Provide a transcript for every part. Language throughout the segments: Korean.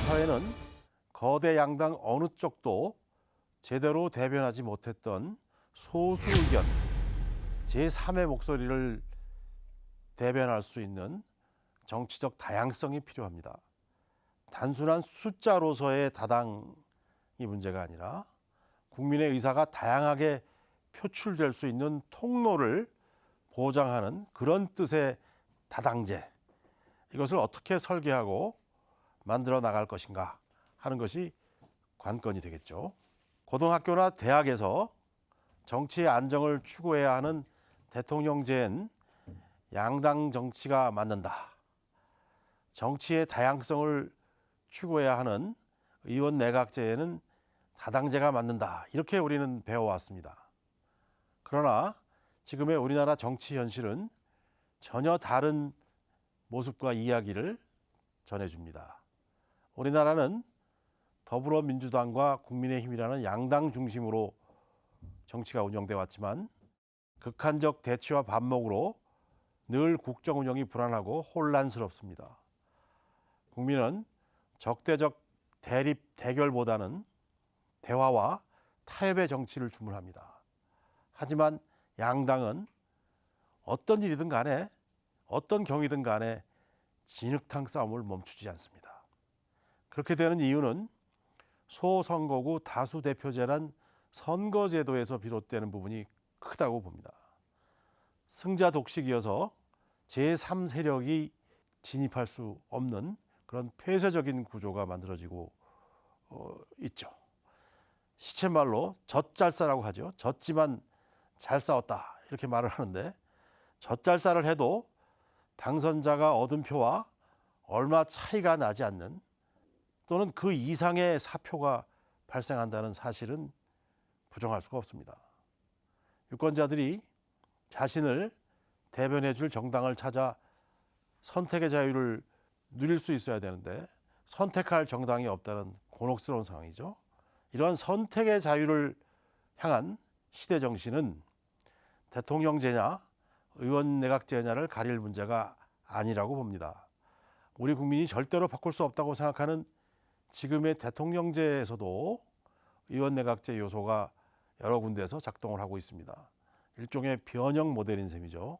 사회는 거대 양당 어느 쪽도 제대로 대변하지 못했던 소수 의견, 제3의 목소리를 대변할 수 있는 정치적 다양성이 필요합니다. 단순한 숫자로서의 다당이 문제가 아니라 국민의 의사가 다양하게 표출될 수 있는 통로를 보장하는 그런 뜻의 다당제, 이것을 어떻게 설계하고 만들어 나갈 것인가 하는 것이 관건이 되겠죠. 고등학교나 대학에서 정치의 안정을 추구해야 하는 대통령제엔 양당 정치가 맞는다. 정치의 다양성을 추구해야 하는 의원 내각제에는 다당제가 맞는다. 이렇게 우리는 배워왔습니다. 그러나 지금의 우리나라 정치 현실은 전혀 다른 모습과 이야기를 전해줍니다. 우리나라는 더불어민주당과 국민의힘이라는 양당 중심으로 정치가 운영돼 왔지만 극한적 대치와 반목으로 늘 국정 운영이 불안하고 혼란스럽습니다. 국민은 적대적 대립 대결보다는 대화와 타협의 정치를 주문합니다. 하지만 양당은 어떤 일이든 간에 어떤 경위든 간에 진흙탕 싸움을 멈추지 않습니다. 그렇게 되는 이유는 소선거구 다수대표제란 선거제도에서 비롯되는 부분이 크다고 봅니다. 승자 독식이어서 제3세력이 진입할 수 없는 그런 폐쇄적인 구조가 만들어지고 있죠. 시쳇말로 젖잘싸라고 하죠. 졌지만 잘 싸웠다 이렇게 말을 하는데, 젖잘싸를 해도 당선자가 얻은 표와 얼마 차이가 나지 않는 또는 그 이상의 사표가 발생한다는 사실은 부정할 수가 없습니다. 유권자들이 자신을 대변해 줄 정당을 찾아 선택의 자유를 누릴 수 있어야 되는데 선택할 정당이 없다는 곤혹스러운 상황이죠. 이러한 선택의 자유를 향한 시대 정신은 대통령제냐 의원 내각제냐를 가릴 문제가 아니라고 봅니다. 우리 국민이 절대로 바꿀 수 없다고 생각하는 지금의 대통령제에서도 의원 내각제 요소가 여러 군데에서 작동을 하고 있습니다. 일종의 변형 모델인 셈이죠.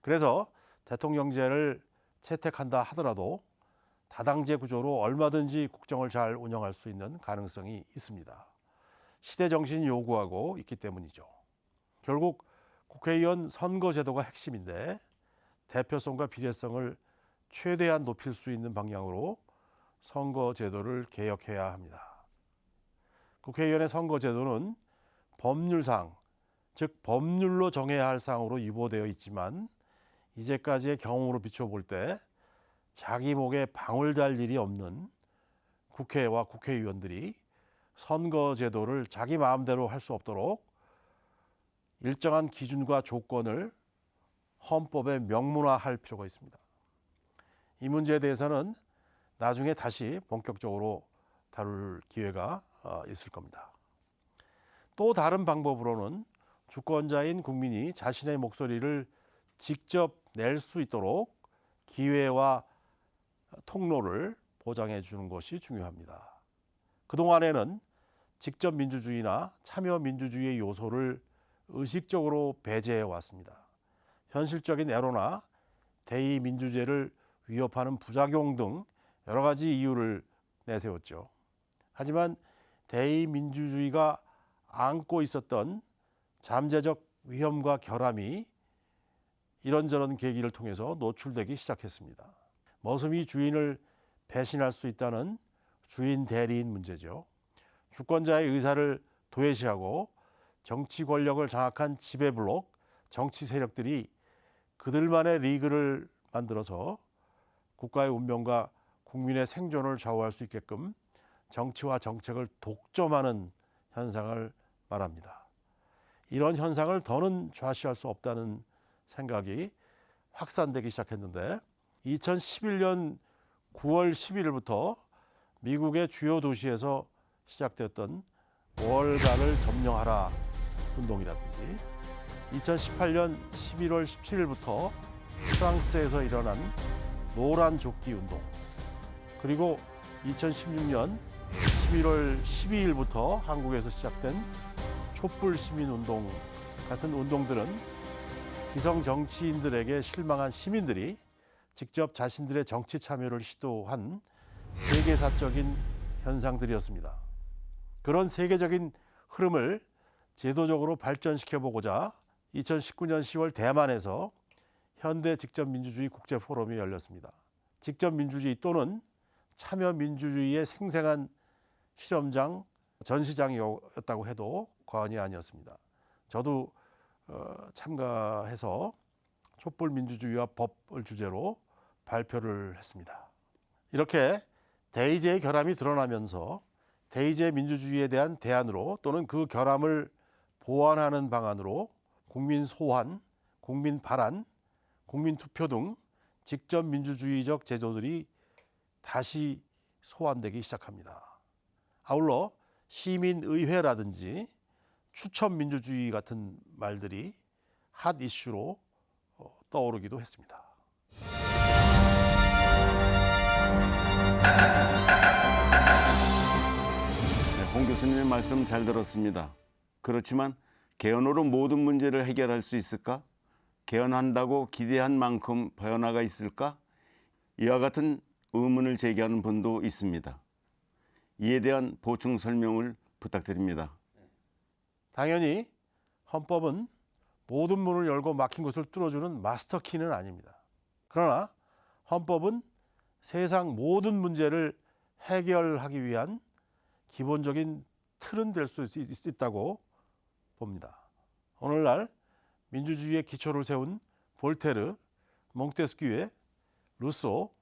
그래서 대통령제를 채택한다 하더라도 다당제 구조로 얼마든지 국정을 잘 운영할 수 있는 가능성이 있습니다. 시대 정신이 요구하고 있기 때문이죠. 결국 국회의원 선거제도가 핵심인데 대표성과 비례성을 최대한 높일 수 있는 방향으로 선거제도를 개혁해야 합니다. 국회의원의 선거제도는 법률상, 즉 법률로 정해야 할 사항으로 유보되어 있지만 이제까지의 경험으로 비춰볼 때 자기 목에 방울 달 일이 없는 국회와 국회의원들이 선거제도를 자기 마음대로 할 수 없도록 일정한 기준과 조건을 헌법에 명문화할 필요가 있습니다. 이 문제에 대해서는 나중에 다시 본격적으로 다룰 기회가 있을 겁니다. 또 다른 방법으로는 주권자인 국민이 자신의 목소리를 직접 낼 수 있도록 기회와 통로를 보장해 주는 것이 중요합니다. 그동안에는 직접 민주주의나 참여 민주주의의 요소를 의식적으로 배제해 왔습니다. 현실적인 애로나 대의 민주제를 위협하는 부작용 등 여러 가지 이유를 내세웠죠. 하지만 대의 민주주의가 안고 있었던 잠재적 위험과 결함이 이런저런 계기를 통해서 노출되기 시작했습니다. 머슴이 주인을 배신할 수 있다는 주인 대리인 문제죠. 주권자의 의사를 도외시하고 정치 권력을 장악한 지배블록, 정치 세력들이 그들만의 리그를 만들어서 국가의 운명과 국민의 생존을 좌우할 수 있게끔 정치와 정책을 독점하는 현상을 말합니다. 이런 현상을 더는 좌시할 수 없다는 생각이 확산되기 시작했는데 2011년 9월 11일부터 미국의 주요 도시에서 시작됐던 월가를 점령하라 운동이라든지 2018년 11월 17일부터 프랑스에서 일어난 노란 조끼 운동, 그리고 2016년 11월 12일부터 한국에서 시작된 촛불 시민운동 같은 운동들은 기성 정치인들에게 실망한 시민들이 직접 자신들의 정치 참여를 시도한 세계사적인 현상들이었습니다. 그런 세계적인 흐름을 제도적으로 발전시켜 보고자 2019년 10월 대만에서 현대 직접민주주의 국제포럼이 열렸습니다. 직접민주주의 또는 참여민주주의의 생생한 실험장, 전시장이었다고 해도 과언이 아니었습니다. 저도 참가해서 촛불민주주의와 법을 주제로 발표를 했습니다. 이렇게 대의제의 결함이 드러나면서 대의제 민주주의에 대한 대안으로 또는 그 결함을 보완하는 방안으로 국민 소환, 국민 발안, 국민 투표 등 직접 민주주의적 제도들이 다시 소환되기 시작합니다. 아울러 시민의회라든지 추천민주주의 같은 말들이 핫 이슈로 떠오르기도 했습니다. 홍 교수님의 말씀 잘 들었습니다. 그렇지만 개헌으로 모든 문제를 해결할 수 있을까? 개헌한다고 기대한 만큼 변화가 있을까? 이와 같은 의문을 제기하는 분도 있습니다. 이에 대한 보충 설명을 부탁드립니다. 당연히 헌법은 모든 문을 열고 막힌 곳을 뚫어주는 마스터키는 아닙니다. 그러나 헌법은 세상 모든 문제를 해결하기 위한 기본적인 틀은 될 수 있다고 봅니다. 오늘날 민주주의의 기초를 세운 볼테르, 몽테스큐에 루소,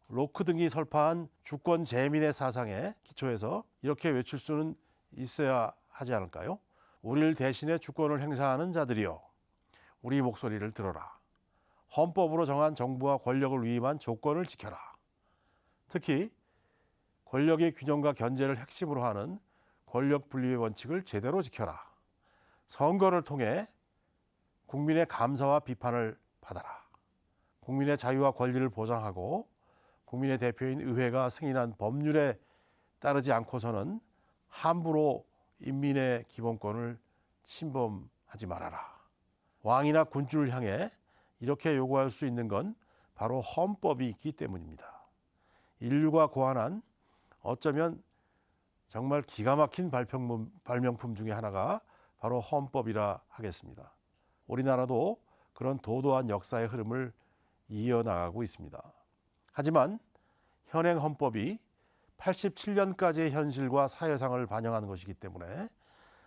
로크 등이 설파한 주권 재민의 사상에 기초해서 이렇게 외칠 수는 있어야 하지 않을까요? 우리를 대신해 주권을 행사하는 자들이여, 우리 목소리를 들어라. 헌법으로 정한 정부와 권력을 위임한 조건을 지켜라. 특히 권력의 균형과 견제를 핵심으로 하는 권력 분리의 원칙을 제대로 지켜라. 선거를 통해 국민의 감사와 비판을 받아라. 국민의 자유와 권리를 보장하고 국민의 대표인 의회가 승인한 법률에 따르지 않고서는 함부로 인민의 기본권을 침범하지 말아라. 왕이나 군주를 향해 이렇게 요구할 수 있는 건 바로 헌법이 있기 때문입니다. 인류가 고안한 어쩌면 정말 기가 막힌 발명품 중에 하나가 바로 헌법이라 하겠습니다. 우리나라도 그런 도도한 역사의 흐름을 이어나가고 있습니다. 하지만 현행 헌법이 87년까지의 현실과 사회상을 반영하는 것이기 때문에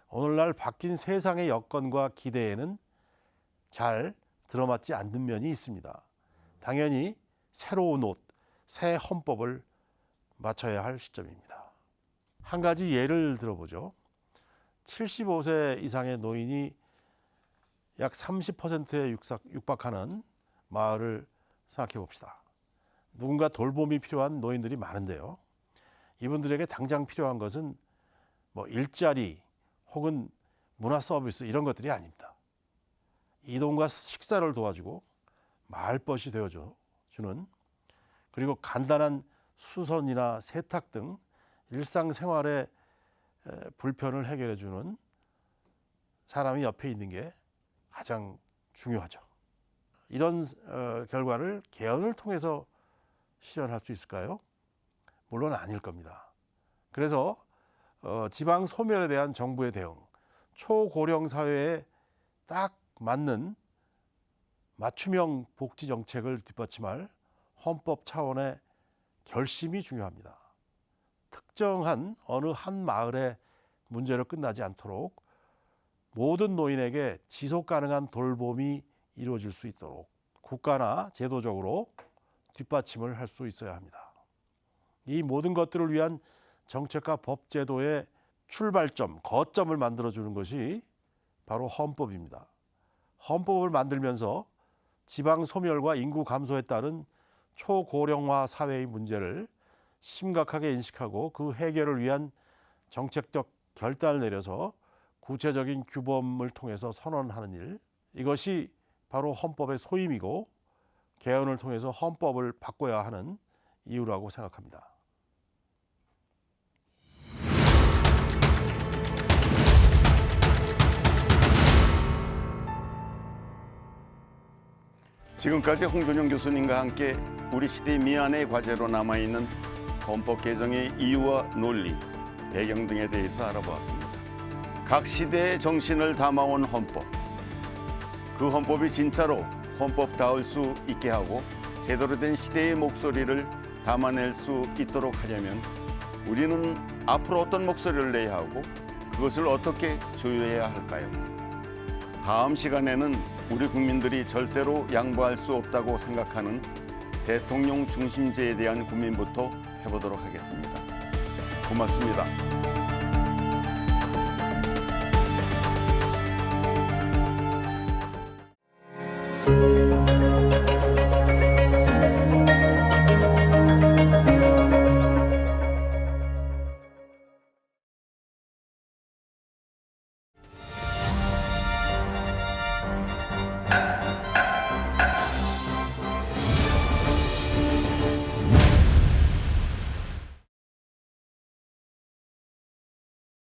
오늘날 바뀐 세상의 여건과 기대에는 잘 들어맞지 않는 면이 있습니다. 당연히 새로운 옷, 새 헌법을 맞춰야 할 시점입니다. 한 가지 예를 들어보죠. 75세 이상의 노인이 약 30%에 육박하는 마을을 생각해 봅시다. 누군가 돌봄이 필요한 노인들이 많은데요. 이분들에게 당장 필요한 것은 뭐 일자리 혹은 문화 서비스 이런 것들이 아닙니다. 이동과 식사를 도와주고 마을벗이 되어주는, 그리고 간단한 수선이나 세탁 등 일상생활의 불편을 해결해 주는 사람이 옆에 있는 게 가장 중요하죠. 이런 결과를 개헌을 통해서 실현할 수 있을까요? 물론 아닐 겁니다. 그래서 지방 소멸에 대한 정부의 대응, 초고령 사회에 딱 맞는 맞춤형 복지 정책을 뒷받침할 헌법 차원의 결심이 중요합니다. 특정한 어느 한 마을의 문제로 끝나지 않도록 모든 노인에게 지속 가능한 돌봄이 이루어질 수 있도록 국가나 제도적으로 뒷받침을 할 수 있어야 합니다. 이 모든 것들을 위한 정책과 법제도의 출발점, 거점을 만들어주는 것이 바로 헌법입니다. 헌법을 만들면서 지방 소멸과 인구 감소에 따른 초고령화 사회의 문제를 심각하게 인식하고 그 해결을 위한 정책적 결단을 내려서 구체적인 규범을 통해서 선언하는 일, 이것이 바로 헌법의 소임이고 개헌을 통해서 헌법을 바꿔야 하는 이유라고 생각합니다. 지금까지 홍준영 교수님과 함께 우리 시대 미안의 과제로 남아있는 헌법 개정의 이유와 논리, 배경 등에 대해서 알아보았습니다. 각 시대의 정신을 담아온 헌법, 그 헌법이 진짜로 헌법다울 수 있게 하고 제대로 된 시대의 목소리를 담아낼 수 있도록 하려면 우리는 앞으로 어떤 목소리를 내야 하고 그것을 어떻게 조율해야 할까요? 다음 시간에는 우리 국민들이 절대로 양보할 수 없다고 생각하는 대통령 중심제에 대한 고민부터 해보도록 하겠습니다. 고맙습니다.